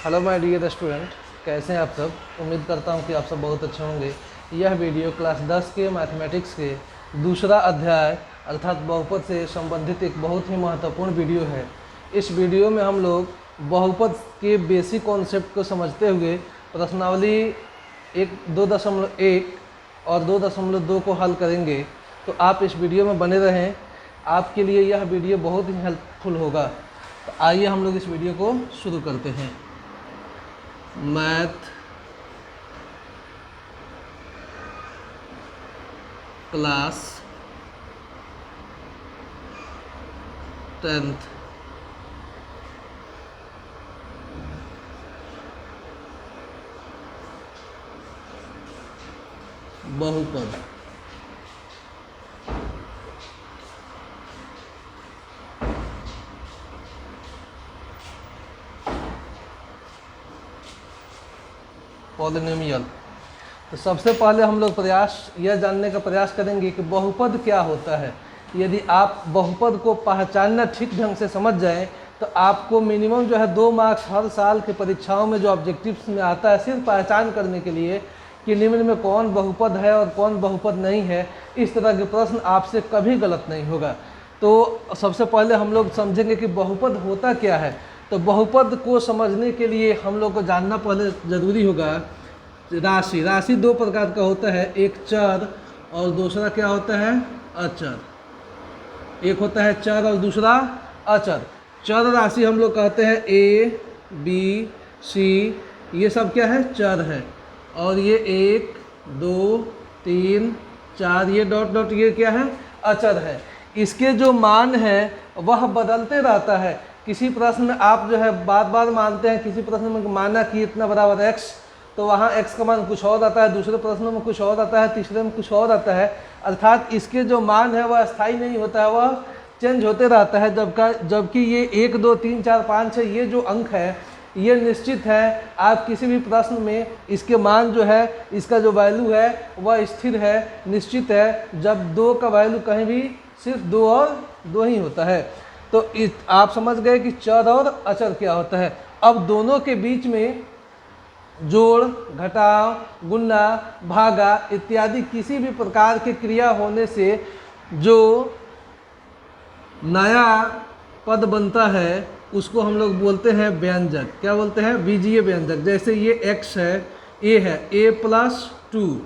Hello my dear student, कैसे हैं आप सब। उम्मीद करता हूं कि आप सब बहुत अच्छे होंगे। यह वीडियो क्लास 10 के मैथमेटिक्स के दूसरा अध्याय अर्थात बहुपद से संबंधित एक बहुत ही महत्वपूर्ण वीडियो है। इस वीडियो में हम लोग बहुपद के बेसिक कॉन्सेप्ट को समझते हुए प्रश्नावली 2.1 और 2.2 को हल करेंगे। तो आप इस वीडियो में बने रहें, आपके लिए यह वीडियो बहुत ही हेल्पफुल होगा। तो आइए हम लोग इस वीडियो को शुरू करते हैं। मैथ क्लास 10th बहुपद। पॉलिनोमियल। तो सबसे पहले हम लोग यह जानने का प्रयास करेंगे कि बहुपद क्या होता है। यदि आप बहुपद को पहचानना ठीक ढंग से समझ जाएं तो आपको मिनिमम जो है 2 मार्क्स हर साल की परीक्षाओं में जो ऑब्जेक्टिव्स में आता है सिर्फ पहचान करने के लिए कि निम्न में कौन बहुपद है और कौन बहुपद नहीं है। इस तरह के प्रश्न आपसे कभी गलत नहीं होगा। तो सबसे पहले हम लोग समझेंगे कि बहुपद होता क्या है। तो बहुपद को समझने के लिए हम लोग को जानना पहले ज़रूरी होगा राशि। राशि 2 प्रकार का होता है, एक चर और दूसरा क्या होता है, अचर। एक होता है चर और दूसरा अचर। चर राशि हम लोग कहते हैं ए बी सी, ये सब क्या है, चर है। और ये 1 2 3 4 ये डॉट डॉट ये क्या है, अचर है। इसके जो मान है वह बदलते रहता है। किसी प्रश्न में आप जो है बार बार मानते हैं, किसी प्रश्न में माना कि इतना बराबर x, तो वहाँ x का मान कुछ और आता है, दूसरे प्रश्नों में कुछ और आता है, तीसरे में कुछ और आता है। अर्थात इसके जो मान है वह स्थायी नहीं होता है, वह चेंज होते रहता है। जबकि ये 1 2 3 4 5 6 ये जो अंक है ये निश्चित है। आप किसी भी प्रश्न में इसके मान जो है, इसका जो वैल्यू है वह स्थिर है, निश्चित है। जब 2 का वैल्यू कहीं भी सिर्फ 2 और 2 ही होता है। तो आप समझ गए कि चर और अचर क्या होता है। अब दोनों के बीच में जोड़, घटाव, गुणा, भागा इत्यादि किसी भी प्रकार की क्रिया होने से जो नया पद बनता है उसको हम लोग बोलते हैं व्यंजक। क्या बोलते हैं, बीजीय व्यंजक। जैसे ये x है, a है, a + 2,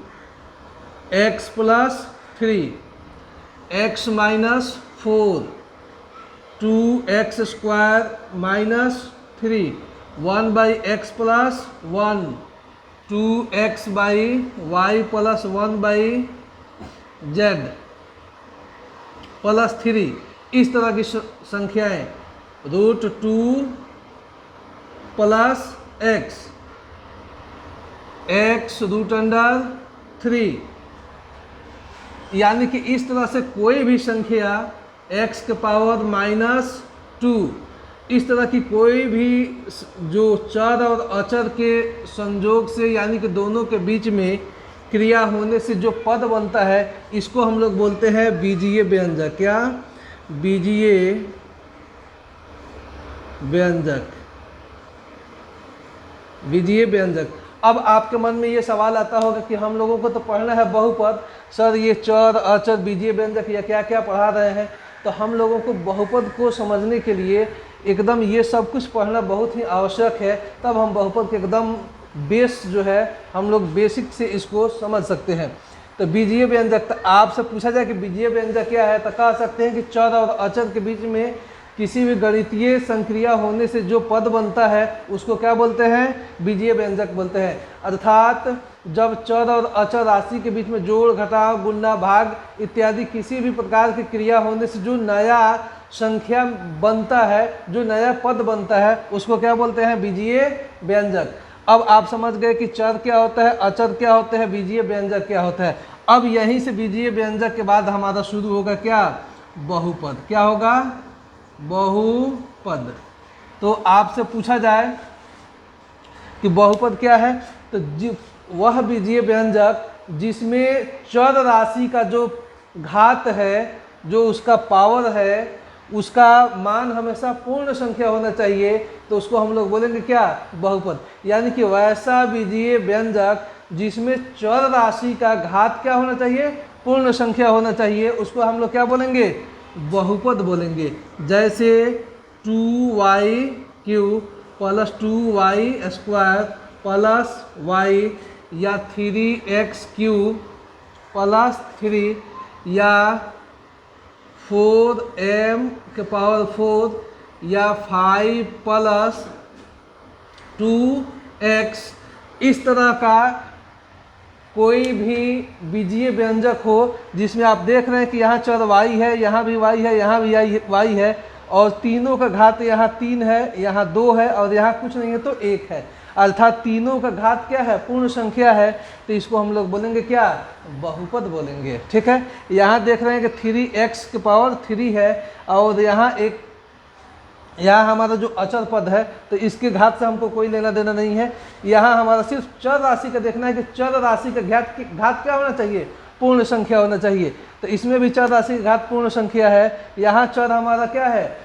x + 3, x - 4, 2x² - 3, 1/x + 1, 2x/y + 1/z + 3, इस तरह की संख्याएं। √2 + x, x √3, यानी कि इस तरह से कोई भी संख्या x के पावर -2, इस तरह की कोई भी जो चर और अचर के संयोग से यानी कि दोनों के बीच में क्रिया होने से जो पद बनता है इसको हम लोग बोलते हैं बीजीय व्यंजक। क्या, बीजीय व्यंजक, बीजीय व्यंजक। अब आपके मन में ये सवाल आता होगा कि हम लोगों को तो पढ़ना है बहुपद, सर ये चर अचर बीजीय व्यंजक या क्या क्या पढ़ा रहे हैं। तो हम लोगों को बहुपद को समझने के लिए एकदम ये सब कुछ पढ़ना बहुत ही आवश्यक है। तब हम बहुपद के एकदम बेस जो है हम लोग बेसिक से इसको समझ सकते हैं। तो बीजीय व्यंजक, तो आपसे पूछा जाए कि बीजीय व्यंजक क्या है, तो कह सकते हैं कि चर और अचर के बीच में किसी भी गणितीय संक्रिया होने से जो पद बनता है उसको क्या बोलते हैं, बीजीय व्यंजक बोलते हैं। अर्थात जब चर और अचर राशि के बीच में जोड़, घटाव, गुणा, भाग इत्यादि किसी भी प्रकार की क्रिया होने से जो नया संख्या बनता है, जो नया पद बनता है उसको क्या बोलते हैं, बीजीय व्यंजक। अब आप समझ गए कि चर क्या होता है, अचर क्या होते हैं, बीजीय व्यंजक क्या होता है। अब यहीं से बीजीय व्यंजक के बाद हमारा शुरू होगा क्या, बहुपद। क्या होगा, बहुपद। तो आपसे पूछा जाए कि बहुपद क्या है, तो वह बीजीय व्यंजक जिसमें चर राशि का जो घात है, जो उसका पावर है, उसका मान हमेशा पूर्ण संख्या होना चाहिए, तो उसको हम लोग बोलेंगे क्या, बहुपद। यानी कि वैसा बीजीय व्यंजक जिसमें चर राशि का घात क्या होना चाहिए, पूर्ण संख्या होना चाहिए, उसको हम लोग क्या बोलेंगे, बहुपद बोलेंगे। जैसे 2y³ plus 2y² plus y, या 3x³ प्लस 3, या 4m⁴, या 5 प्लस 2x। इस तरह का कोई भी बीजीय व्यंजक हो जिसमें आप देख रहे हैं कि यहाँ चर y है, यहाँ भी y है, यहाँ भी y है, और तीनों का घात यहाँ 3 है, यहाँ 2 है, और यहाँ कुछ नहीं है तो 1 है, अर्थात तीनों का घात क्या है, पूर्ण संख्या है, तो इसको हम लोग बोलेंगे क्या, बहुपद बोलेंगे। ठीक है, यहाँ देख रहे हैं कि 3x³ है, और यहाँ हमारा जो अचर पद है तो इसके घात से हमको कोई लेना देना नहीं है। यहाँ हमारा सिर्फ चर राशि का देखना है कि चर राशि का घात क्या होना चाहिए, पूर्ण संख्या होना चाहिए। तो इसमें भी चर राशि का घात पूर्ण संख्या है। यहाँ चर हमारा क्या है,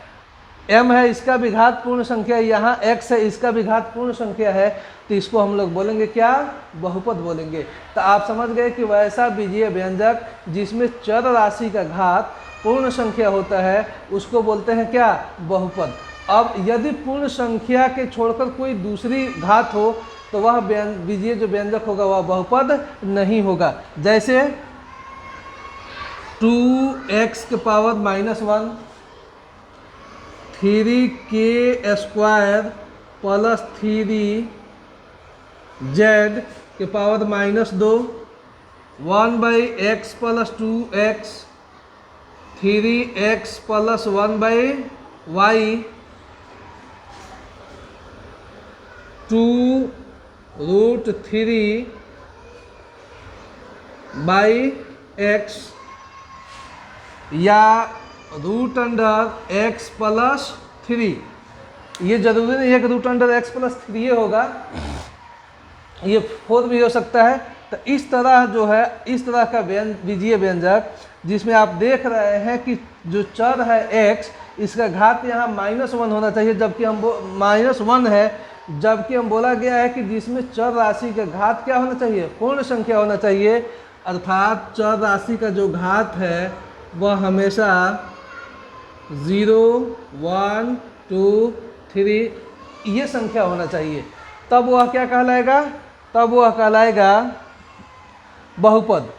m है, इसका भी घात पूर्ण संख्या है, यहाँ x है, इसका भी घात पूर्ण संख्या है, तो इसको हम लोग बोलेंगे क्या, बहुपद बोलेंगे। तो आप समझ गए कि वैसा बीजीय व्यंजक जिसमें चर राशि का घात पूर्ण संख्या होता है उसको बोलते हैं क्या, बहुपद। अब यदि पूर्ण संख्या के छोड़कर कोई दूसरी घात हो तो वह बीजीय जो व्यंजक होगा वह बहुपद नहीं होगा। जैसे 2x⁻⁻1 3k² plus 3z⁻2 1/x plus 2x 3x plus 1/y 2√3/x, या √x प्लस 3। ये जरूरी नहीं है कि √x प्लस 3 होगा, ये 4 भी हो सकता है। तो इस तरह जो है, इस तरह का बीजीय व्यंजक जिसमें आप देख रहे हैं कि जो चर है x, इसका घात यहाँ -1 होना चाहिए, जबकि हम -1 है, जबकि हम बोला गया है कि जिसमें चर राशि का घात क्या होना चाहिए, पूर्ण संख्या होना चाहिए, अर्थात चर राशि का जो घात है वह हमेशा 0 1 2 3 ये संख्या होना चाहिए, तब वह क्या कहलाएगा, तब वह कहलाएगा बहुपद।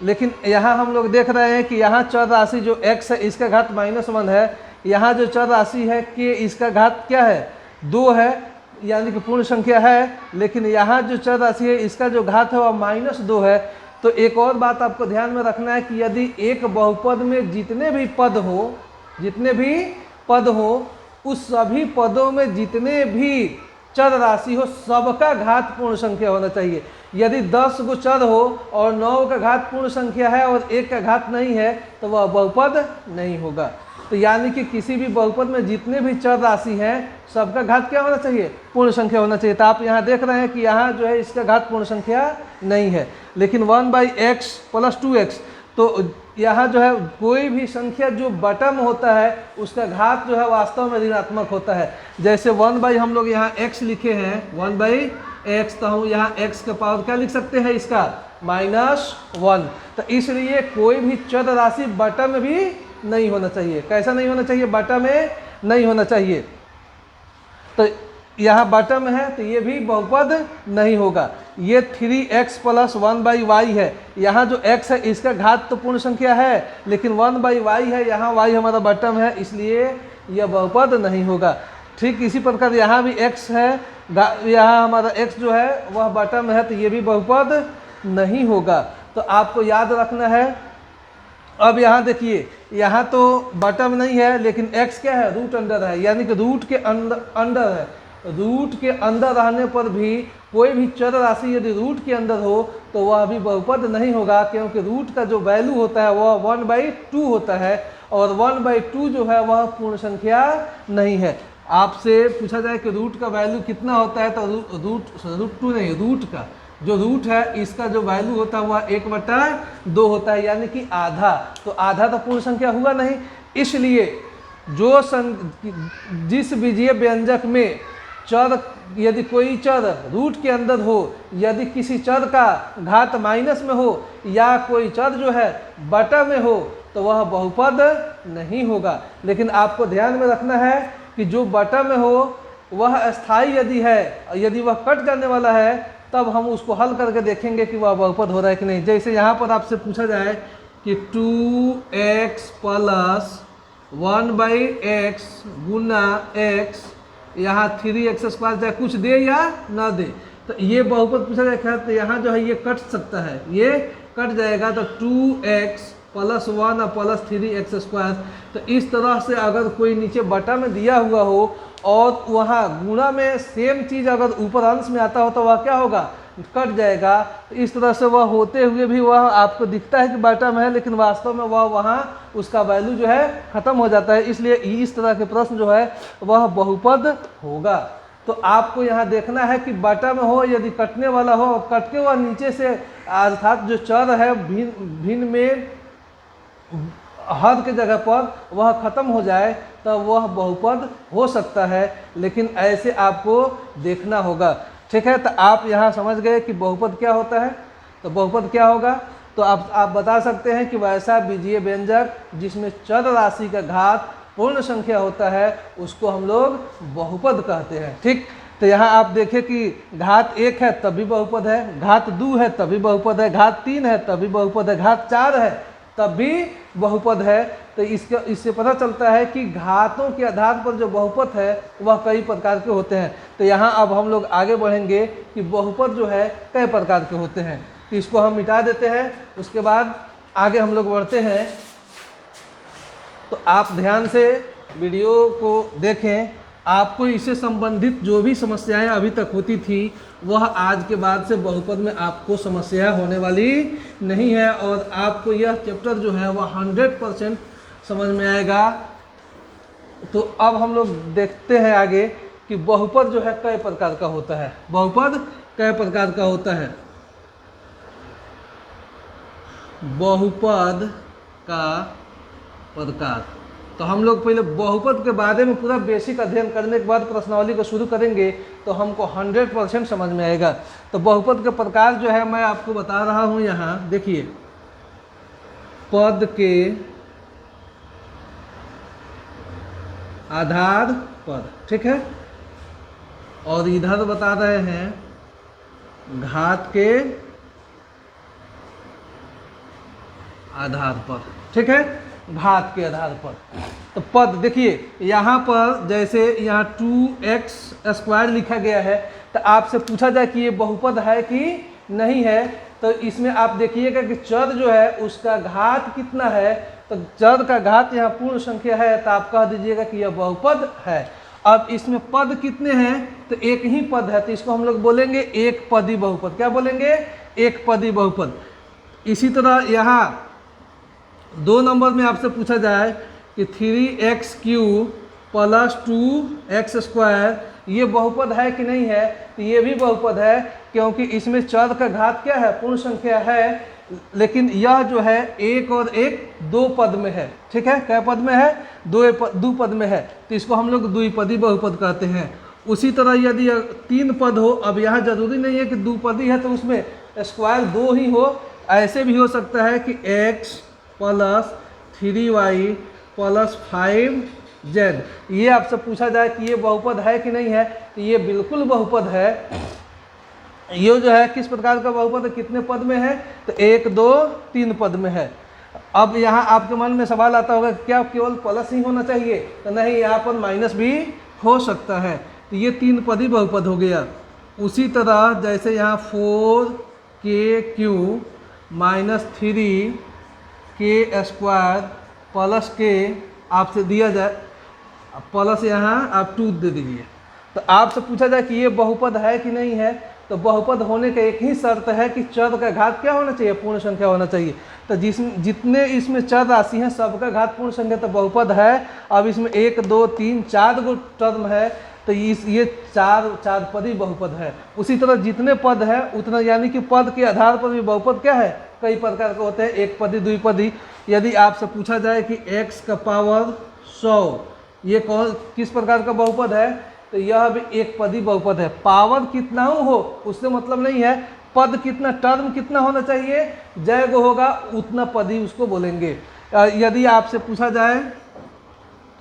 लेकिन यहाँ हम लोग देख रहे हैं कि यहाँ चर राशि जो x है इसका घात -1 है, यहाँ जो चर राशि है k इसका घात क्या है, 2 है, यानी कि पूर्ण संख्या है, लेकिन यहाँ जो चर राशि है इसका जो घात है वह -2 है। तो एक और बात आपको ध्यान में रखना है कि यदि एक बहुपद में जितने भी पद हो उस सभी पदों में जितने भी चर राशि हो सबका घात पूर्ण संख्या होना चाहिए। यदि 10 गो चर हो और 9 का घात पूर्ण संख्या है और 1 का घात नहीं है तो वह बहुपद नहीं होगा। तो यानी कि किसी भी बहुपद में जितने भी चर राशि हैं सबका घात क्या होना चाहिए, पूर्ण संख्या होना चाहिए। तो आप यहाँ देख रहे हैं कि यहाँ जो है इसका घात पूर्ण संख्या नहीं है, लेकिन 1/x प्लस 2x, तो यहाँ जो है कोई भी संख्या जो बटम होता है उसका घात जो है वास्तव में ऋणात्मक होता है। जैसे 1/ हम लोग यहाँ x लिखे हैं 1/x, तो हम यहाँ x का पावर क्या लिख सकते हैं, इसका -1। तो इसलिए कोई भी चर राशि बटम भी नहीं होना चाहिए। कैसा नहीं होना चाहिए, बटम में नहीं होना चाहिए। तो यहाँ बटम है तो ये भी बहुपद नहीं होगा। ये 3x प्लस 1/y है, यहाँ जो x है इसका घात तो पूर्ण संख्या है, लेकिन 1/y है, यहाँ y हमारा बटम है, इसलिए यह बहुपद नहीं होगा। ठीक इसी प्रकार यहाँ भी x है, यहाँ हमारा x जो है वह बटम है, तो ये भी बहुपद नहीं होगा। तो आपको याद रखना है। अब यहाँ देखिए, यहाँ तो बटम नहीं है लेकिन x क्या है, रूट अंडर है, यानी कि रूट के अंदर है। रूट के अंदर रहने पर भी कोई भी चर राशि यदि रूट के अंदर हो तो वह भी बहुपद नहीं होगा, क्योंकि रूट का जो वैल्यू होता है वह 1/2 होता है, और 1/2 जो है वह पूर्ण संख्या नहीं है। आपसे पूछा जाए कि रूट का वैल्यू कितना होता है, तो रूट 2 नहीं, रूट का जो रूट है इसका जो वैल्यू होता है वह 1/2 होता है, यानी कि आधा। तो आधा तो पूर्ण संख्या हुआ नहीं, इसलिए जिस बीजीय व्यंजक में चर, यदि कोई चर रूट के अंदर हो, यदि किसी चर का घात माइनस में हो, या कोई चर जो है बटा में हो, तो वह बहुपद नहीं होगा। लेकिन आपको ध्यान में रखना है कि जो बटा में हो वह अस्थाई यदि है, यदि वह कट जाने वाला है, तब हम उसको हल करके देखेंगे कि वह बहुपद हो रहा है कि नहीं। जैसे यहाँ पर आपसे पूछा जाए कि 2x प्लस 1/x गुना x, यहाँ 3x स्क्वायर चाहे कुछ दे या ना दे, तो ये बहुपद पूछा जाएगा। तो यहाँ जो है ये कट सकता है, ये कट जाएगा, तो 2x प्लस 1 और प्लस 3x स्क्वायर। तो इस तरह से अगर कोई नीचे बटा में दिया हुआ हो और वहाँ गुणा में सेम चीज़ अगर ऊपर अंश में आता हो, तो वह क्या होगा, कट जाएगा। तो इस तरह से वह होते हुए भी वह आपको दिखता है कि बटा में है, लेकिन वास्तव में वह वहाँ उसका वैल्यू जो है ख़त्म हो जाता है। इसलिए इस तरह के प्रश्न जो है वह बहुपद होगा। तो आपको यहाँ देखना है कि बटा में हो, यदि कटने वाला हो, कट के वह नीचे से अर्थात जो चर है भिन्न में हद के जगह पर वह ख़त्म हो जाए, तो वह बहुपद हो सकता है। लेकिन ऐसे आपको देखना होगा, ठीक है। तो आप यहाँ समझ गए कि बहुपद क्या होता है। तो बहुपद क्या होगा, तो आप बता सकते हैं कि वैसा बीजीय व्यंजक जिसमें चर राशि का घात पूर्ण संख्या होता है, उसको हम लोग बहुपद कहते हैं, ठीक। तो यहाँ आप देखें कि घात 1 है तभी बहुपद है, घात 2 है तभी बहुपद है, घात 3 है तभी बहुपद है, घात 4 है तब भी बहुपद है। तो इससे पता चलता है कि घातों के आधार पर जो बहुपद है वह कई प्रकार के होते हैं। तो यहाँ अब हम लोग आगे बढ़ेंगे कि बहुपद जो है कई प्रकार के होते हैं। तो इसको हम मिटा देते हैं, उसके बाद आगे हम लोग बढ़ते हैं। तो आप ध्यान से वीडियो को देखें, आपको इससे संबंधित जो भी समस्याएं अभी तक होती थी वह आज के बाद से बहुपद में आपको समस्या होने वाली नहीं है, और आपको यह चैप्टर जो है वह 100% समझ में आएगा। तो अब हम लोग देखते हैं आगे कि बहुपद जो है कई प्रकार का होता है। बहुपद कई प्रकार का होता है। बहुपद का प्रकार, तो हम लोग पहले बहुपद के बारे में पूरा बेसिक अध्ययन करने के बाद प्रश्नावली को शुरू करेंगे, तो हमको 100% समझ में आएगा। तो बहुपद के प्रकार जो है मैं आपको बता रहा हूँ, यहाँ देखिए, पद के आधार पर, ठीक है, और इधर बता रहे हैं घात के आधार पर, ठीक है, घात के आधार पर। तो पद देखिए, यहाँ पर जैसे यहाँ 2x स्क्वायर लिखा गया है, तो आपसे पूछा जाए कि ये बहुपद है कि नहीं है, तो इसमें आप देखिएगा कि चर जो है उसका घात कितना है। तो चर का घात यहाँ पूर्ण संख्या है, तो आप कह दीजिएगा कि यह बहुपद है। अब इसमें पद कितने हैं, तो एक ही पद है, तो इसको हम लोग बोलेंगे एक पदी बहुपद। क्या बोलेंगे, एक पदी बहुपद। इसी तरह यहाँ 2 नंबर में आपसे पूछा जाए कि 3x³ प्लस 2x स्क्वायर ये बहुपद है कि नहीं है, तो ये भी बहुपद है, क्योंकि इसमें चर का घात क्या है, पूर्ण संख्या है। लेकिन यह जो है एक और एक 2 पद में है, ठीक है, क्या पद में है, 2 पद में है, तो इसको हम लोग द्विपदी बहुपद कहते हैं। उसी तरह यदि 3 पद हो, अब यहाँ जरूरी नहीं है कि द्विपदी है तो उसमें स्क्वायर 2 ही हो, ऐसे भी हो सकता है कि x plus 3y plus 5z, ये आपसे पूछा जाए कि ये बहुपद है कि नहीं है, तो ये बिल्कुल बहुपद है। ये जो है किस प्रकार का बहुपद है, कितने पद में है, तो 1 2 3 पद में है। अब यहाँ आपके मन में सवाल आता होगा क्या केवल प्लस ही होना चाहिए, तो नहीं, यहाँ पर माइनस भी हो सकता है। तो ये 3 पदी बहुपद हो गया। उसी तरह जैसे यहाँ 4k³ minus 3k square plus के आपसे दिया जाए, प्लस यहाँ आप 2 दे दीजिए, तो आपसे पूछा जाए कि ये बहुपद है कि नहीं है, तो बहुपद होने का एक ही शर्त है कि चर का घात क्या होना चाहिए, पूर्ण संख्या होना चाहिए। तो जितने इसमें चर राशि हैं सबका घात पूर्ण संख्या, तो बहुपद है। अब इसमें 1 2 3 4 गो टर्म है, तो ये 4 पदी बहुपद है। उसी तरह जितने पद है उतना, यानी कि पद के आधार पर भी बहुपद क्या है, कई प्रकार के होते हैं, एक पदी द्विपदी। यदि आपसे पूछा जाए कि x का पावर 100 ये कौन किस प्रकार का बहुपद है? तो यह भी एक पदी बहुपद है। पावर कितना हो उससे मतलब नहीं है, पद कितना, टर्म कितना होना चाहिए, जैग होगा उतना पदी उसको बोलेंगे। यदि आपसे पूछा जाए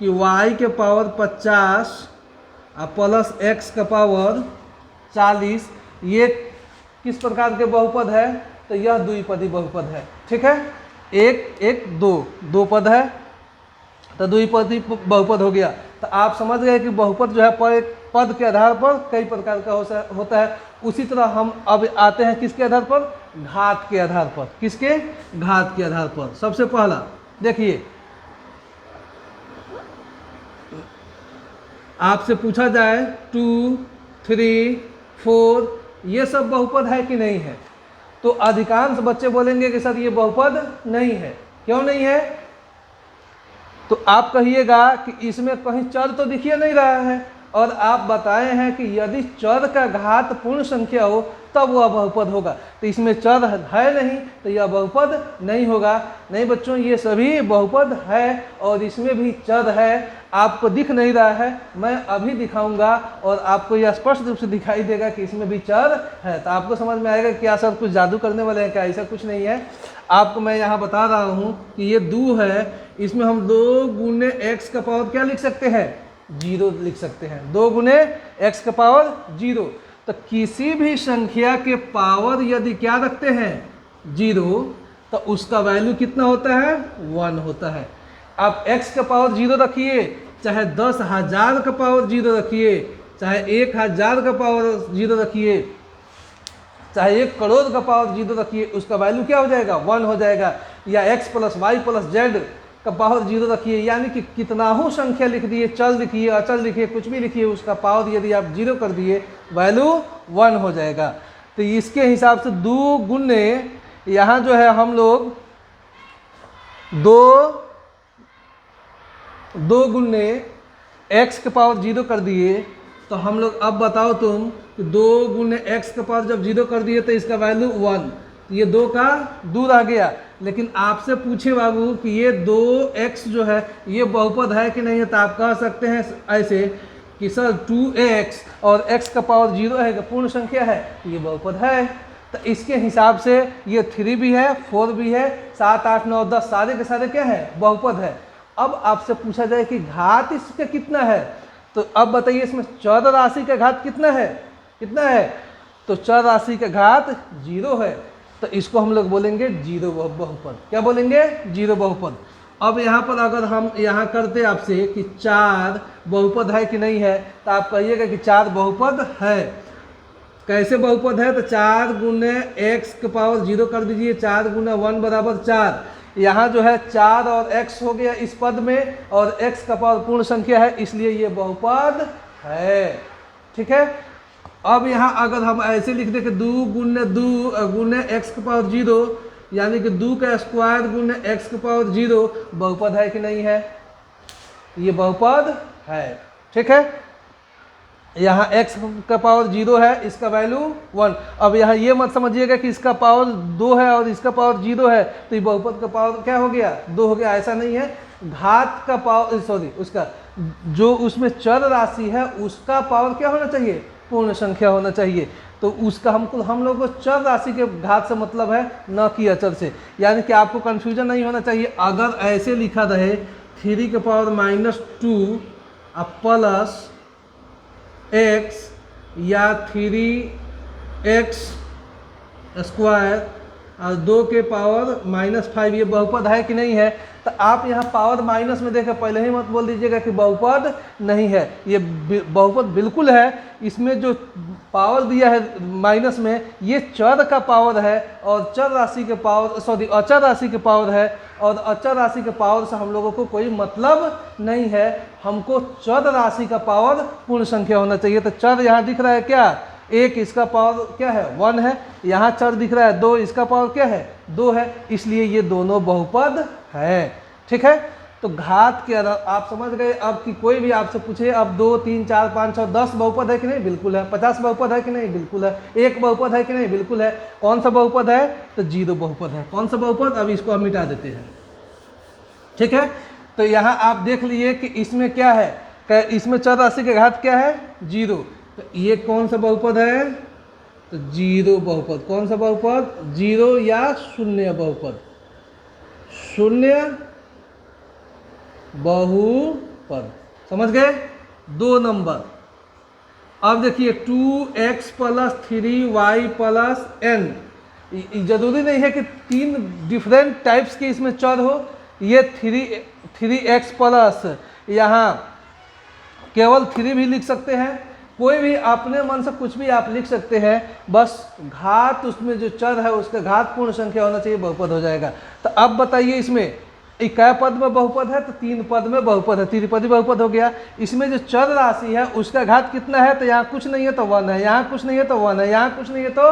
कि y के पावर 50 प्लस x का पावर 40 ये किस प्रकार के बहुपद है? तो यह द्विपदी बहुपद है। ठीक है, एक एक दो पद है तो द्विपदी बहुपद हो गया। तो आप समझ गए कि बहुपद जो है पद के आधार पर कई प्रकार का होता है। उसी तरह हम अब आते हैं किसके आधार पर? घात के आधार पर। किसके? घात के आधार पर। सबसे पहला देखिए, आपसे पूछा जाए 2, 3, 4 ये सब बहुपद है कि नहीं है? तो अधिकांश बच्चे बोलेंगे कि सर ये बहुपद नहीं है। क्यों नहीं है? तो आप कहिएगा कि इसमें कहीं चर तो दिखिए नहीं रहा है, और आप बताए हैं कि यदि चर का घात पूर्ण संख्या हो तब वह बहुपद होगा। तो इसमें चर है नहीं तो यह बहुपद नहीं होगा। नहीं बच्चों, ये सभी बहुपद है और इसमें भी चर है। आपको दिख नहीं रहा है, मैं अभी दिखाऊंगा और आपको यह स्पष्ट रूप से दिखाई देगा कि इसमें भी चर है। तो आपको समझ में आएगा क्या सर कुछ जादू करने वाले हैं क्या? ऐसा कुछ नहीं है। आपको मैं यहाँ बता रहा हूँ कि ये 2 है, इसमें हम 2 गुने x का पावर क्या लिख सकते हैं? 0 लिख सकते हैं। 2 गुने x का पावर 0। तो किसी भी संख्या के पावर यदि क्या रखते हैं? 0, तो उसका वैल्यू कितना होता है? 1 होता है। आप x का पावर 0 रखिए, चाहे 10,000 का पावर 0 रखिए, चाहे 1,000 का पावर 0 रखिए, चाहे 1 करोड़ का पावर 0 रखिए, उसका वैल्यू क्या हो जाएगा? 1 हो जाएगा। या x plus Y plus Z का पावर 0 रखिए, यानी कि कितना हो संख्या लिख दिए, चल लिखिए, अचल लिखिए, कुछ भी लिखिए, उसका पावर यदि आप 0 कर दिए वैल्यू 1 हो जाएगा। तो इसके हिसाब से 2 गुने यहाँ जो है हम लोग 2 गुने x के पावर 0 कर दिए। तो हम लोग अब बताओ तुम कि 2 गुने x का पावर जब 0 कर दिए तो इसका वैल्यू 1, तो ये 2 का दूर आ गया। लेकिन आपसे पूछे बाबू कि ये 2x जो है ये बहुपद है कि नहीं है, तो आप कह सकते हैं ऐसे कि सर 2x और x का पावर 0 है, पूर्ण संख्या है, ये बहुपद है। तो इसके हिसाब से ये 3 भी है, 4 भी है, 7, 8, 9, 10 सारे के सारे क्या है? बहुपद है। अब आपसे पूछा जाए कि घात इसका कितना है, तो अब बताइए इसमें चर राशि का घात कितना है? कितना है? तो चर राशि का घात 0 है। तो इसको हम लोग बोलेंगे 0 बहुपद। क्या बोलेंगे? 0 बहुपद। अब यहाँ पर अगर हम यहाँ करते आपसे कि 4 बहुपद है कि नहीं है, तो आप कहिएगा कि 4 बहुपद है। कैसे बहुपद है? तो 4 गुने x के पावर 0 कर दीजिए, 4 गुना 1 बराबर 4। यहाँ जो है 4 और x हो गया इस पद में, और x का पावर पूर्ण संख्या है, इसलिए ये बहुपद है। ठीक है। अब यहाँ अगर हम ऐसे लिख दें कि 2 गुने x के पावर 0, यानी कि 2 का स्क्वायर गुने x के पावर 0, बहुपद है कि नहीं है? ये बहुपद है। ठीक है। यहाँ x का पावर 0 है, इसका वैल्यू 1। अब यहाँ ये मत समझिएगा कि इसका पावर 2 है और इसका पावर 0 है, तो ये बहुपद का पावर क्या हो गया? 2 हो गया। ऐसा नहीं है। घात का पावर, सॉरी, उसका जो उसमें चर राशि है उसका पावर क्या होना चाहिए? पूर्ण संख्या होना चाहिए। तो उसका हम लोग को चर राशि के घात से मतलब है, न कि अचर से। यानी कि आपको कन्फ्यूजन नहीं होना चाहिए। अगर ऐसे लिखा रहे 3 के पावर -2 प्लस x या 3x स्क्वायर और 2 के पावर -5, ये बहुपद है कि नहीं है? तो आप यहाँ पावर माइनस में देखें, पहले ही मत बोल दीजिएगा कि बहुपद नहीं है। ये बहुपद बिल्कुल है। इसमें जो पावर दिया है माइनस में, ये चर का पावर है और चर राशि के पावर, सॉरी, अचर राशि के पावर है, और अचर राशि के पावर से हम लोगों को कोई मतलब नहीं है। हमको चर राशि का पावर पूर्ण संख्या होना चाहिए। तो चर यहाँ दिख रहा है क्या? 1, इसका पावर क्या है? 1 है। यहाँ चर दिख रहा है 2, इसका पावर क्या है? 2 है। इसलिए ये दोनों बहुपद है। ठीक है। तो घात के आप समझ गए। अब कि कोई भी आपसे पूछे अब 2, 3, 4, 5, 6, 10 बहुपद है कि नहीं? बिल्कुल है। 50 बहुपद है कि नहीं? बिल्कुल है। 1 बहुपद है कि नहीं? बिल्कुल है। कौन सा बहुपद है? तो 0 बहुपद है। कौन सा बहुपद? अब इसको हम मिटा देते हैं। ठीक है। तो यहाँ आप देख लीजिए कि इसमें क्या है, इसमें चर राशि के घात क्या है, 0। तो ये कौन सा बहुपद है, तो 0 बहुपद। कौन सा बहुपद, 0 या शून्य बहुपद, शून्य बहुपद। समझ गए। 2 नंबर। अब देखिए 2x + 3y + n, जरूरी नहीं है कि 3 डिफरेंट टाइप्स के इसमें चर हो। ये 3x प्लस यहाँ केवल 3 भी लिख सकते हैं, कोई भी अपने मन से कुछ भी आप लिख सकते हैं, बस घात उसमें जो चर है उसका घात पूर्ण संख्या होना चाहिए, बहुपद हो जाएगा। तो अब बताइए इसमें इकाई पद में बहुपद है तो 3 पद में बहुपद है, त्रिपदी बहुपद हो गया। इसमें जो चर राशि है उसका घात कितना है, तो यहाँ कुछ नहीं है तो 1 है, यहाँ कुछ नहीं है तो 1 है, यहाँ कुछ नहीं है तो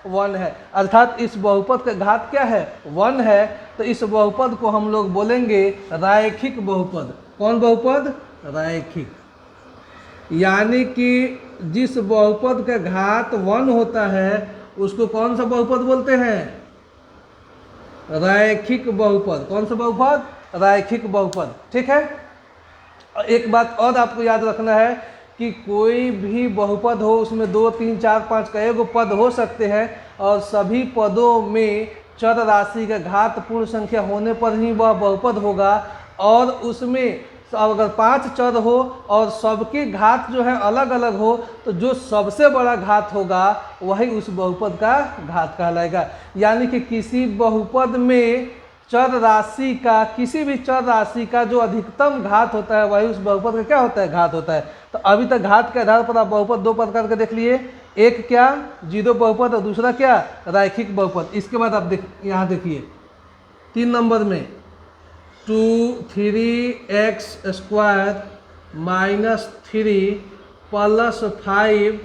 1 है, अर्थात इस बहुपद का घात क्या है, 1 है। तो इस बहुपद को हम लोग बोलेंगे रैखिक बहुपद। कौन बहुपद, रैखिक। यानी कि जिस बहुपद का घात 1 होता है उसको कौन सा बहुपद बोलते हैं, रैखिक बहुपद। कौन सा बहुपद, रैखिक बहुपद। ठीक है। एक बात और आपको याद रखना है कि कोई भी बहुपद हो उसमें 2, 3, 4, 5 कई गो पद हो सकते हैं और सभी पदों में चर राशि का घात पूर्ण संख्या होने पर ही वह बहुपद होगा। और उसमें अगर 5 चर हो और सबके घात जो है अलग अलग हो तो जो सबसे बड़ा घात होगा वही उस बहुपद का घात कहलाएगा। यानी कि किसी बहुपद में चर राशि का, किसी भी चर राशि का जो अधिकतम घात होता है वही उस बहुपद का क्या होता है, घात होता है। तो अभी तक घात के आधार पर आप बहुपद 2 प्रकार के देख लिए, एक क्या 0 बहुपद और दूसरा क्या रैखिक बहुपद। इसके बाद आप यहाँ देखिए 3 नंबर में 3x² - 3 + 5,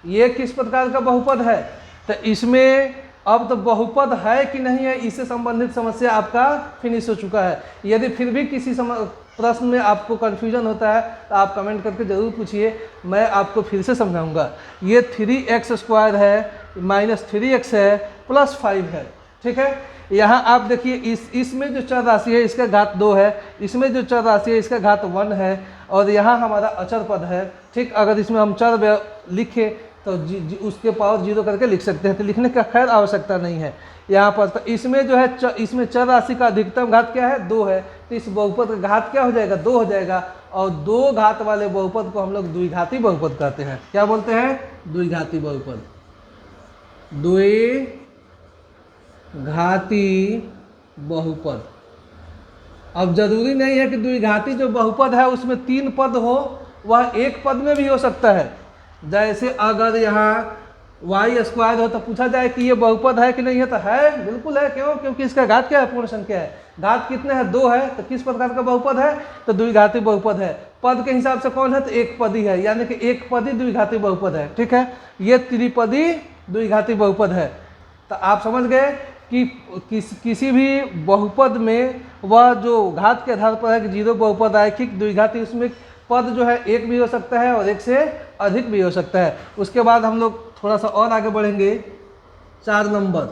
ये किस प्रकार का बहुपद है। तो इसमें अब तो बहुपद है कि नहीं है इससे संबंधित समस्या आपका फिनिश हो चुका है। यदि फिर भी किसी प्रश्न में आपको कन्फ्यूजन होता है तो आप कमेंट करके ज़रूर पूछिए, मैं आपको फिर से समझाऊंगा। ये 3x² है -3x है +5 है। ठीक है। यहाँ आप देखिए इसमें जो चर राशि है इसका घात 2 है, इसमें जो चर राशि है इसका घात 1 है और यहाँ हमारा अचर पद है। ठीक। अगर इसमें हम चर लिखें तो उसके पावर 0 करके लिख सकते हैं, तो लिखने का खैर आवश्यकता नहीं है यहाँ पर। तो इसमें जो है इसमें चर राशि का अधिकतम घात क्या है, 2 है। तो इस बहुपद का घात क्या हो जाएगा, 2 हो जाएगा। और 2 घात वाले बहुपद को हम लोग द्विघाती बहुपद कहते हैं। क्या बोलते हैं, द्विघाती बहुपद। द्विघाती बहुपद। अब जरूरी नहीं है कि द्विघाती जो बहुपद है उसमें 3 पद हो, वह एक पद में भी हो सकता है। जैसे अगर यहाँ y² हो तो पूछा जाए कि ये बहुपद है कि नहीं है, तो है, बिल्कुल है। क्यों, क्योंकि इसका घात क्या है, पूर्ण संख्या है। घात कितने हैं, 2 है। तो किस प्रकार का बहुपद है, तो द्विघाती बहुपद है। पद के हिसाब से कौन है, तो एक पदी है, यानी कि एक पदी द्विघाती बहुपद है। ठीक है। ये त्रिपदी द्विघाती बहुपद है। तो आप समझ गए कि किसी भी बहुपद में वह जो घात के आधार पर है कि 0 बहुपद रैखिक द्विघाती, उसमें पद जो है एक भी हो सकता है और एक से अधिक भी हो सकता है। उसके बाद हम लोग थोड़ा सा और आगे बढ़ेंगे। 4 नंबर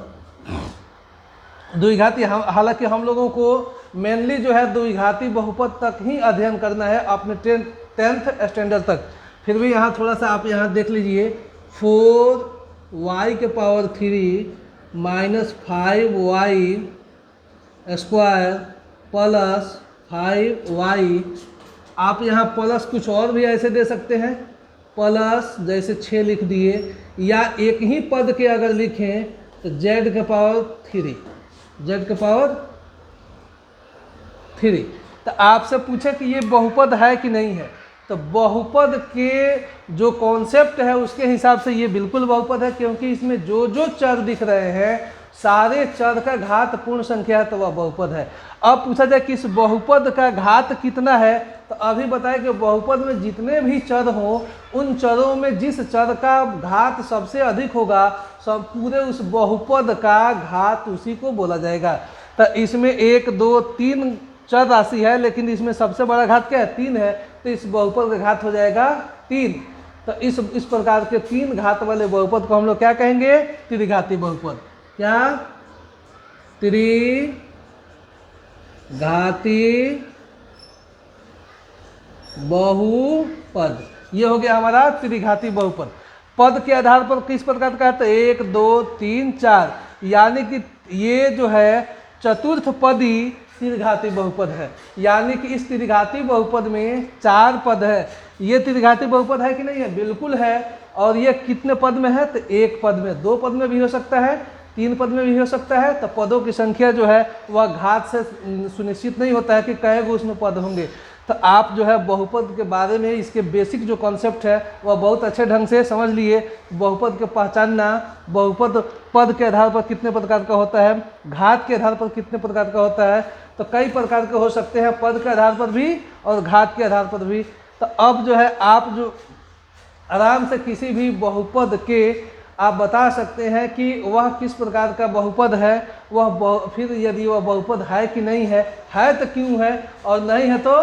द्विघाती। हालांकि हम लोगों को मेनली जो है द्विघाती बहुपद तक ही अध्ययन करना है अपने 10th स्टैंडर्ड तक। फिर भी यहाँ थोड़ा सा आप यहाँ देख लीजिए 4y⁻³ -5y² + 5y। आप यहाँ प्लस कुछ और भी ऐसे दे सकते हैं, प्लस जैसे 6 लिख दिए, या एक ही पद के अगर लिखें तो z⁻3, z⁻3। तो आपसे पूछे कि ये बहुपद है कि नहीं है, तो बहुपद के जो कॉन्सेप्ट है उसके हिसाब से ये बिल्कुल बहुपद है, क्योंकि इसमें जो जो चर दिख रहे हैं सारे चर का घात पूर्ण संख्या है, तो वह बहुपद है। अब पूछा जाए कि इस बहुपद का घात कितना है, तो अभी बताया कि बहुपद में जितने भी चर हों उन चरों में जिस चर का घात सबसे अधिक होगा, सब पूरे उस बहुपद का घात उसी को बोला जाएगा। तो इसमें 1, 2, 3 चर राशि है, लेकिन इसमें सबसे बड़ा घात क्या है, 3 है। तो इस बहुपद का घात हो जाएगा 3। तो इस प्रकार के 3 घात वाले बहुपद को हम लोग क्या कहेंगे, त्रिघाती बहुपद। क्या, त्रिघाती बहुपद। ये हो गया हमारा त्रिघाती बहुपद। पद के आधार पर किस प्रकार का है, तो 1 2 3 4, यानी कि ये जो है चतुर्थ पदी त्रिघाती बहुपद है। यानी कि इस त्रिघाती बहुपद में 4 पद है। ये त्रिघाती बहुपद है कि नहीं है, बिल्कुल है। और ये कितने पद में है, तो 1 पद में, 2 पद में भी हो सकता है, 3 पद में भी हो सकता है। तो पदों की संख्या जो है वह घात से सुनिश्चित नहीं होता है कि कई गो उसमें पद होंगे। तो आप जो है बहुपद के बारे में इसके बेसिक जो कॉन्सेप्ट है वह बहुत अच्छे ढंग से समझ लिए। बहुपद के पहचानना, बहुपद पद के आधार पर कितने प्रकार का होता है, घात के आधार पर कितने प्रकार का होता है, तो कई प्रकार के हो सकते हैं, पद के आधार पर भी और घात के आधार पर भी। तो अब जो है आप जो आराम से किसी भी बहुपद के आप बता सकते हैं कि वह किस प्रकार का बहुपद है, फिर यदि वह बहुपद है कि नहीं है तो क्यों है, और नहीं है तो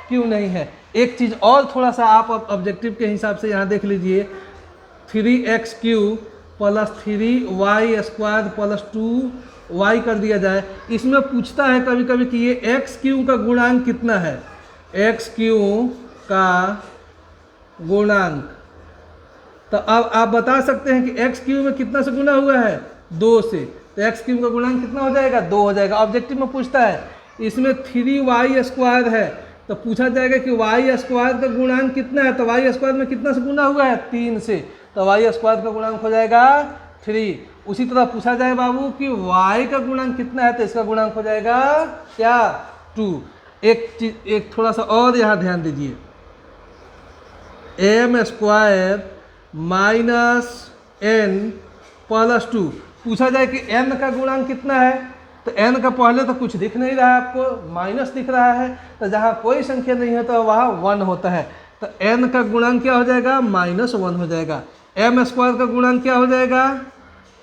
क्यों नहीं है। एक चीज़ और थोड़ा सा आप ऑब्जेक्टिव के हिसाब से यहाँ देख लीजिए, 3x³ + 3y² + 2y कर दिया जाए। इसमें पूछता है कभी कभी कि ये x³ का गुणांक कितना है, x³ का गुणांक। तो अब आप बता सकते हैं कि x³ में कितना से गुना हुआ है, 2 से, तो x³ का गुणांक कितना हो जाएगा, 2 हो जाएगा। ऑब्जेक्टिव में पूछता है, इसमें 3y² है, तो पूछा जाएगा कि y² का गुणांक कितना है, तो y² में कितना से गुना हुआ है, 3 से, तो y² का गुणांक हो जाएगा 3। उसी तरह पूछा जाए बाबू कि y का गुणांक कितना है, तो इसका गुणांक हो जाएगा क्या, 2। एक थोड़ा सा और यहाँ ध्यान दीजिए, m² - n + 2। पूछा जाए कि n का गुणांक कितना है, तो n का पहले तो कुछ दिख नहीं रहा है आपको, माइनस दिख रहा है, तो जहाँ कोई संख्या नहीं है तो वहाँ 1 होता है, तो n का गुणांक क्या हो जाएगा, -1 हो जाएगा। m² का गुणांक क्या हो जाएगा,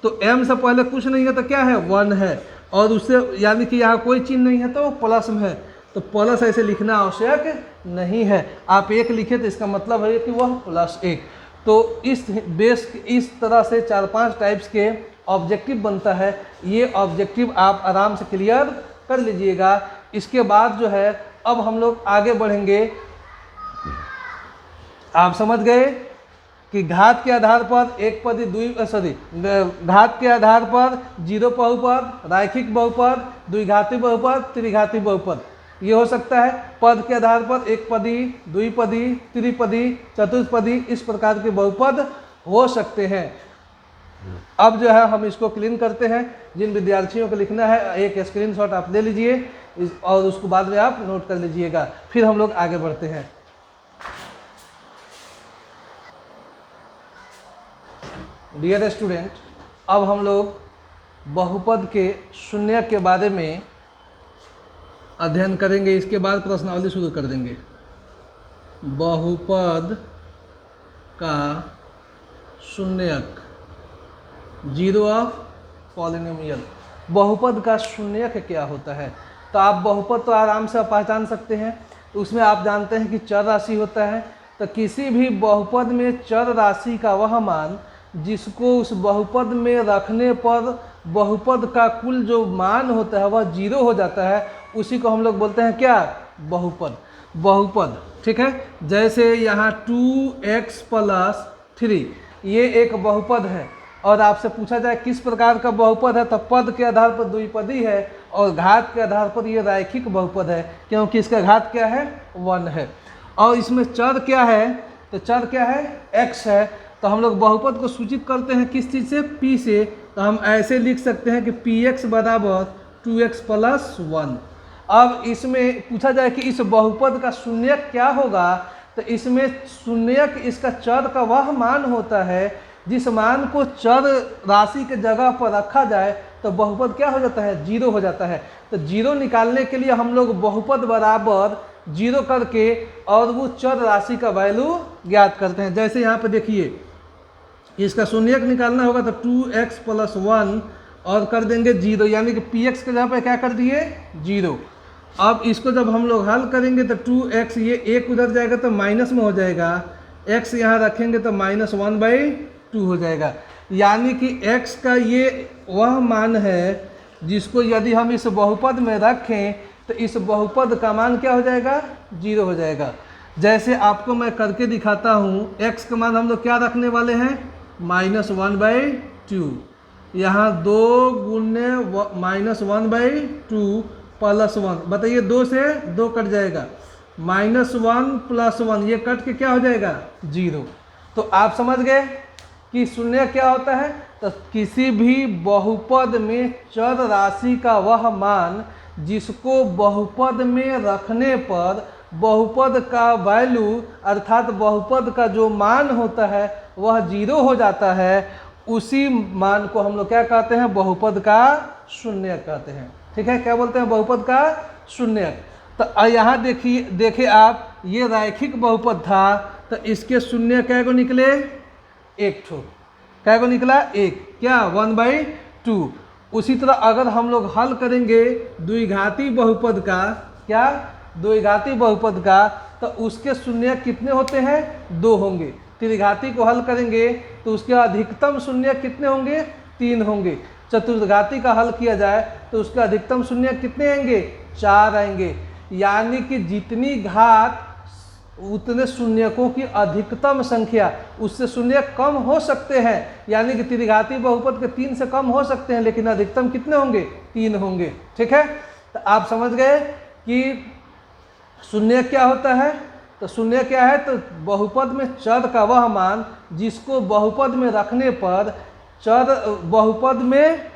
तो m से पहले कुछ नहीं है तो क्या है, 1 है, और उससे यानी कि यहाँ कोई चिन्ह नहीं है तो प्लस में है, तो प्लस ऐसे लिखना आवश्यक नहीं है। आप 1 लिखे तो इसका मतलब है कि वह +1। तो इस तरह से 4-5 टाइप्स के ऑब्जेक्टिव बनता है। ये ऑब्जेक्टिव आप आराम से क्लियर कर लीजिएगा। इसके बाद जो है अब हम लोग आगे बढ़ेंगे। आप समझ गए कि घात के आधार पर एक पदी घात के आधार पर 0 बहुपद, रैखिक बहुपद, द्विघाती बहुपद, त्रिघाती बहुपद ये हो सकता है। पद के आधार पर एक पदी, द्विपदी, त्रिपदी, चतुष्पदी, इस प्रकार के बहुपद हो सकते हैं। अब जो है हम इसको क्लीन करते हैं। जिन विद्यार्थियों को लिखना है एक स्क्रीनशॉट आप ले लीजिए और उसको बाद में आप नोट कर लीजिएगा, फिर हम लोग आगे बढ़ते हैं। डियर स्टूडेंट, अब हम लोग बहुपद के शून्य के बारे में अध्ययन करेंगे। इसके बाद प्रश्नावली शुरू कर देंगे। बहुपद का शून्यक, 0 ऑफ पॉलिनोमियल। बहुपद का शून्यक क्या होता है, तो आप बहुपद तो आराम से पहचान सकते हैं। तो उसमें आप जानते हैं कि चर राशि होता है। तो किसी भी बहुपद में चर राशि का वह मान जिसको उस बहुपद में रखने पर बहुपद का कुल जो मान होता है वह 0 हो जाता है, उसी को हम लोग बोलते हैं क्या, बहुपद। बहुपद, ठीक है। जैसे यहाँ 2x + 3 ये एक बहुपद है, और आपसे पूछा जाए किस प्रकार का बहुपद है, तो पद के आधार पर द्विपदी है और घात के आधार पर ये रैखिक बहुपद है, क्योंकि इसका घात क्या है, 1 है। और इसमें चर क्या है, तो चर क्या है, x है। तो हम लोग बहुपद को सूचित करते हैं किस चीज़ से, p से। तो हम ऐसे लिख सकते हैं कि px = 2x + 1। अब इसमें पूछा जाए कि इस बहुपद का शून्यक क्या होगा, तो इसमें शून्यक इसका चर का वह मान होता है जिस मान को चर राशि के जगह पर रखा जाए तो बहुपद क्या हो जाता है, 0 हो जाता है। तो 0 निकालने के लिए हम लोग बहुपद बराबर 0 करके और वो चर राशि का वैल्यू ज्ञात करते हैं। जैसे यहाँ पे देखिए, इसका शून्यक निकालना होगा तो 2x + 1 और कर देंगे 0, यानी कि px के जगह पे क्या कर दिए, 0। अब इसको जब हम लोग हल करेंगे तो 2x, ये 1 उधर जाएगा तो माइनस में हो जाएगा, x यहाँ रखेंगे तो -1/2 हो जाएगा। यानी कि x का ये वह मान है जिसको यदि हम इस बहुपद में रखें तो इस बहुपद का मान क्या हो जाएगा, 0 हो जाएगा। जैसे आपको मैं करके दिखाता हूँ, x का मान हम लोग क्या रखने वाले हैं, -1/2। यहाँ 2 गुने -1/2 +1, बताइए 2 से 2 कट जाएगा, -1 + 1 ये कट के क्या हो जाएगा, 0। तो आप समझ गए कि शून्य क्या होता है। तो किसी भी बहुपद में चर राशि का वह मान जिसको बहुपद में रखने पर बहुपद का वैल्यू अर्थात बहुपद का जो मान होता है वह 0 हो जाता है, उसी मान को हम लोग क्या कहते हैं, बहुपद का शून्यक कहते हैं। ठीक है, क्या बोलते हैं, बहुपद का शून्यक। तो यहाँ देखिए आप, ये रैखिक बहुपद था, तो इसके शून्य कै को निकले, 1 ठो, कै को निकला, 1, क्या 1/2। उसी तरह अगर हम लोग हल करेंगे द्विघाती बहुपद का, क्या द्विघाती बहुपद का, तो उसके शून्य कितने होते हैं, 2 होंगे। त्रिघाती को हल करेंगे तो उसके अधिकतम शून्य कितने होंगे, 3 होंगे। चतुर्घाती का हल किया जाए तो उसके अधिकतम शून्य कितने आएंगे, 4 आएंगे। यानी कि जितनी घात उतने शून्यकों की अधिकतम संख्या, उससे शून्य कम हो सकते हैं। यानी कि त्रिघाती बहुपद के 3 से कम हो सकते हैं, लेकिन अधिकतम कितने होंगे, 3 होंगे। ठीक है, तो आप समझ गए कि शून्य क्या होता है। तो शून्य क्या है, तो बहुपद में चर का वह मान जिसको बहुपद में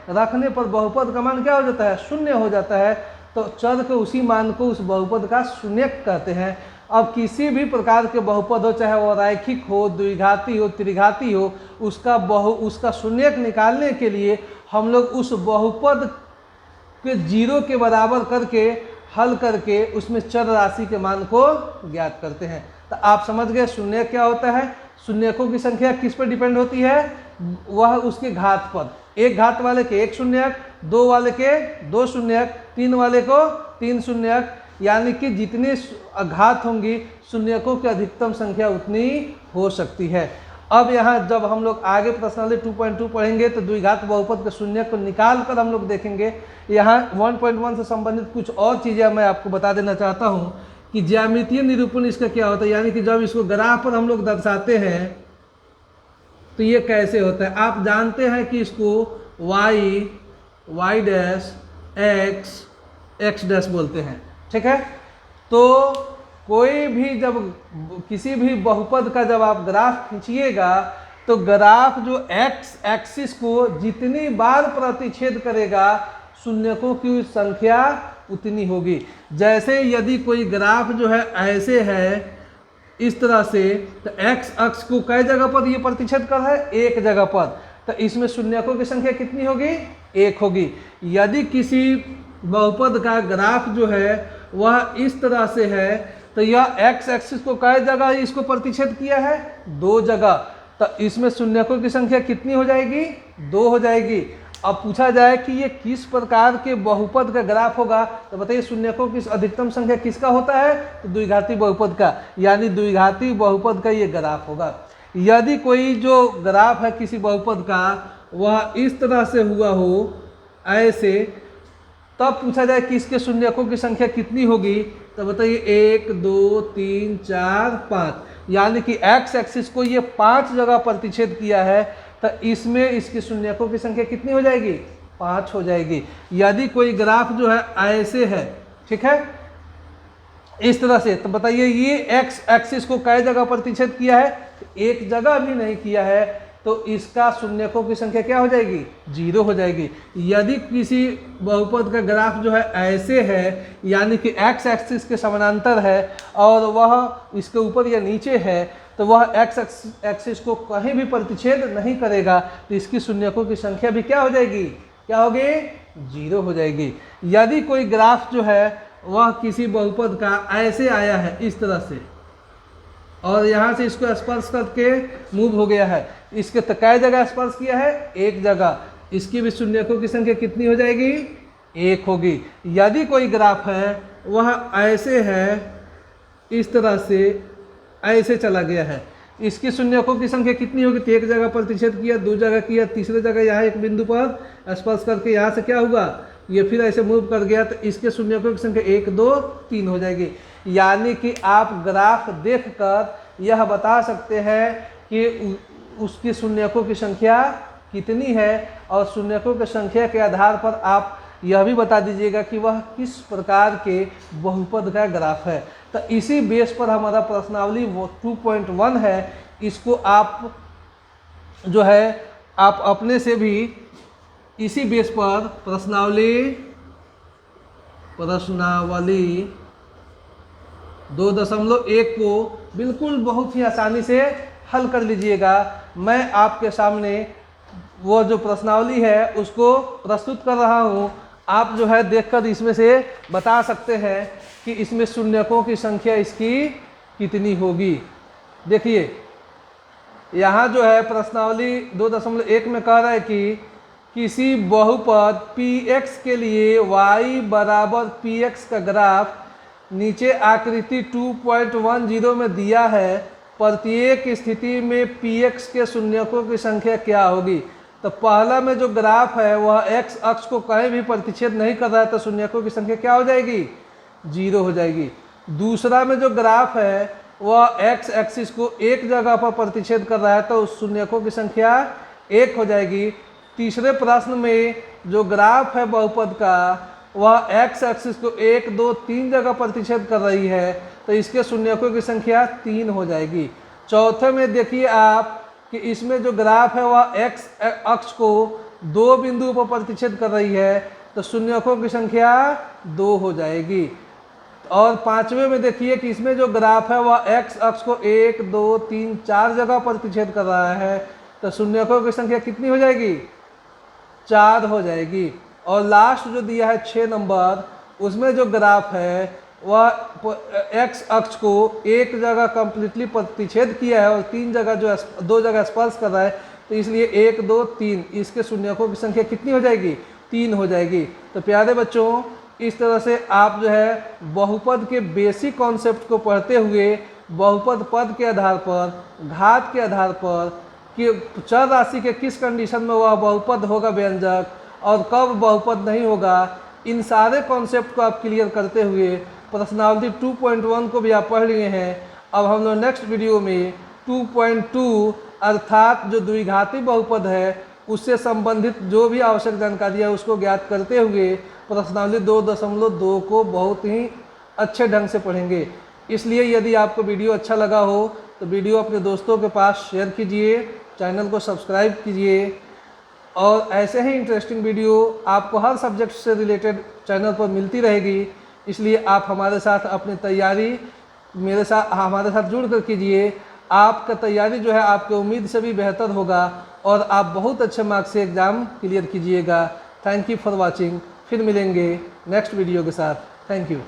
रखने पर बहुपद का मान क्या हो जाता है, शून्य हो जाता है। तो चर के उसी मान को उस बहुपद का शून्यक कहते हैं। अब किसी भी प्रकार के बहुपद हो, चाहे वो रैखिक हो, द्विघाती हो, त्रिघाती हो, उसका शून्यक निकालने के लिए हम लोग उस बहुपद के 0 के बराबर करके हल करके उसमें चर राशि के मान को ज्ञात करते हैं। तो आप समझ गए शून्य क्या होता है। शून्यकों की संख्या किस पर डिपेंड होती है, वह उसके घात पर। एक घात वाले के 1 शून्यक, 2 वाले के 2 शून्यक, 3 वाले को 3 शून्यक। यानी कि जितनी घात होंगी शून्यकों की अधिकतम संख्या उतनी हो सकती है। अब यहाँ जब हम लोग आगे प्रश्नावली 2.2 पढ़ेंगे तो द्विघात बहुपद के शून्य को निकाल कर हम लोग देखेंगे। यहाँ 1.1 से संबंधित कुछ और चीज़ें मैं आपको बता देना चाहता हूँ कि ज्यामितीय निरूपण इसका क्या होता है। यानी कि जब इसको ग्राफ पर हम लोग दर्शाते हैं तो ये कैसे होता है। आप जानते हैं कि इसको y डैश x डैश बोलते हैं। ठीक है, तो कोई भी जब किसी भी बहुपद का जब आप ग्राफ खींचिएगा तो ग्राफ जो x एक्सिस को जितनी बार प्रतिच्छेद करेगा शून्यकों की संख्या उतनी होगी। जैसे यदि कोई ग्राफ जो है ऐसे है इस तरह से, तो x अक्ष को कई जगह पर ये प्रतिच्छेद कर है, एक जगह पर, तो इसमें शून्यकों की संख्या कितनी होगी, 1 होगी। यदि किसी बहुपद का ग्राफ जो है वह इस तरह से है तो यह x एक्सिस को कई जगह इसको प्रतिच्छेद किया है, 2 जगह, तो इसमें शून्यकों की संख्या कितनी हो जाएगी, 2 हो जाएगी। अब पूछा जाए कि ये किस प्रकार के बहुपद का ग्राफ होगा, तो बताइए शून्यकों की अधिकतम संख्या किसका होता है, तो द्विघाती बहुपद का। यानी द्विघाती बहुपद का ये ग्राफ होगा। यदि कोई जो ग्राफ है किसी बहुपद का वह इस तरह से हुआ हो ऐसे, तब पूछा जाए कि इसके शून्यकों की संख्या कितनी होगी, तो बताइए 1 2 3 4 5। यानी कि x एक्सिस को ये 5 जगह प्रतिच्छेद किया है, तो इसमें इसकी शून्यकों की संख्या कितनी हो जाएगी, 5 हो जाएगी। यदि कोई ग्राफ जो है ऐसे है, ठीक है, इस तरह से, तो बताइए ये x एक्सिस को कई जगह प्रतिच्छेद किया है, एक जगह भी नहीं किया है, तो इसका शून्यकों की संख्या क्या हो जाएगी, 0 हो जाएगी। यदि किसी बहुपद का ग्राफ जो है ऐसे है, यानी कि x एक्सिस के समानांतर है और वह इसके ऊपर या नीचे है, तो वह x एक्सिस को कहीं भी प्रतिच्छेद नहीं करेगा, तो इसकी शून्यकों की संख्या भी क्या हो जाएगी, क्या होगी, 0 हो जाएगी। यदि कोई ग्राफ जो है वह किसी बहुपद का ऐसे आया है इस तरह से, और यहाँ से इसको स्पर्श करके मूव हो गया है, इसके तो कई जगह स्पर्श किया है, एक जगह, इसकी भी शून्यकों की संख्या कितनी हो जाएगी, 1 होगी। यदि कोई ग्राफ है वह ऐसे है इस तरह से ऐसे चला गया है, इसकी शून्यकों की संख्या कितनी होगी, तो एक जगह प्रतिच्छेद किया, 2 जगह किया, तीसरे जगह यहाँ एक बिंदु पर स्पर्श करके यहाँ से क्या हुआ, ये फिर ऐसे मूव कर गया, तो इसके शून्यकों की संख्या 1 2 3 हो जाएगी। यानी कि आप ग्राफ देखकर यह बता सकते हैं कि उसकी शून्यकों की संख्या कितनी है, और शून्यकों की संख्या के आधार पर आप यह भी बता दीजिएगा कि वह किस प्रकार के बहुपद का ग्राफ है। तो इसी बेस पर हमारा प्रश्नावली 2.1 है। इसको आप जो है आप अपने से भी इसी बेस पर प्रश्नावली 2.1 को बिल्कुल बहुत ही आसानी से हल कर लीजिएगा। मैं आपके सामने वो जो प्रश्नावली है उसको प्रस्तुत कर रहा हूँ, आप जो है देखकर इसमें से बता सकते हैं कि इसमें शून्यकों की संख्या इसकी कितनी होगी। देखिए यहाँ जो है प्रश्नावली 2.1 में कह रहा है कि किसी बहुपद px के लिए y बराबर px का ग्राफ नीचे आकृति 2.10 में दिया है। प्रत्येक स्थिति में px के शून्यकों की संख्या क्या होगी। तो पहला में जो ग्राफ है वह x अक्ष को कहीं भी प्रतिच्छेद नहीं कर रहा है, तो शून्यकों की संख्या क्या हो जाएगी, 0 हो जाएगी। दूसरा में जो ग्राफ है वह x एक्सिस को एक जगह पर प्रतिच्छेद कर रहा है, तो उस शून्यकों की संख्या 1 हो जाएगी। तीसरे प्रश्न में जो ग्राफ है बहुपद का वह x एक्सिस को 1, 2, 3 जगह प्रतिच्छेद कर रही है, तो इसके शून्यकों की संख्या 3 हो जाएगी। चौथे में देखिए आप कि इसमें जो ग्राफ है वह x अक्ष को 2 बिंदुओं पर प्रतिच्छेद कर रही है, तो शून्यकों की संख्या 2 हो जाएगी। और पांचवें में देखिए कि इसमें जो ग्राफ है वह x अक्ष को 1, 2, 3, 4 जगह प्रतिच्छेद कर रहा है, तो शून्यकों की संख्या कितनी हो जाएगी, 4 हो जाएगी। और लास्ट जो दिया है 6 नंबर, उसमें जो ग्राफ है वह x अक्ष को एक जगह कंप्लीटली प्रतिच्छेद किया है और 2 जगह स्पर्श कर रहा है, तो इसलिए 1, 2, 3 इसके शून्यकों की संख्या कितनी हो जाएगी, 3 हो जाएगी। तो प्यारे बच्चों, इस तरह से आप जो है बहुपद के बेसिक कॉन्सेप्ट को पढ़ते हुए बहुपद पद के आधार पर, घात के आधार पर, कि चर राशि के किस कंडीशन में वह बहुपद होगा व्यंजक और कब बहुपद नहीं होगा, इन सारे कॉन्सेप्ट को आप क्लियर करते हुए प्रश्नावली 2.1 को भी आप पढ़ लिए हैं। अब हम लोग नेक्स्ट वीडियो में 2.2 अर्थात जो द्विघाती बहुपद है उससे संबंधित जो भी आवश्यक जानकारी है उसको ज्ञात करते हुए प्रश्नावली 2.2 को बहुत ही अच्छे ढंग से पढ़ेंगे। इसलिए यदि आपको वीडियो अच्छा लगा हो तो वीडियो अपने दोस्तों के पास शेयर कीजिए, चैनल को सब्सक्राइब कीजिए, और ऐसे ही इंटरेस्टिंग वीडियो आपको हर सब्जेक्ट से रिलेटेड चैनल पर मिलती रहेगी। इसलिए आप हमारे साथ अपनी तैयारी हमारे साथ जुड़ कर कीजिए। आपका तैयारी जो है आपके उम्मीद से भी बेहतर होगा और आप बहुत अच्छे मार्क्स से एग्ज़ाम क्लियर कीजिएगा। Thank you for watching. फिर मिलेंगे नेक्स्ट वीडियो के साथ। Thank you.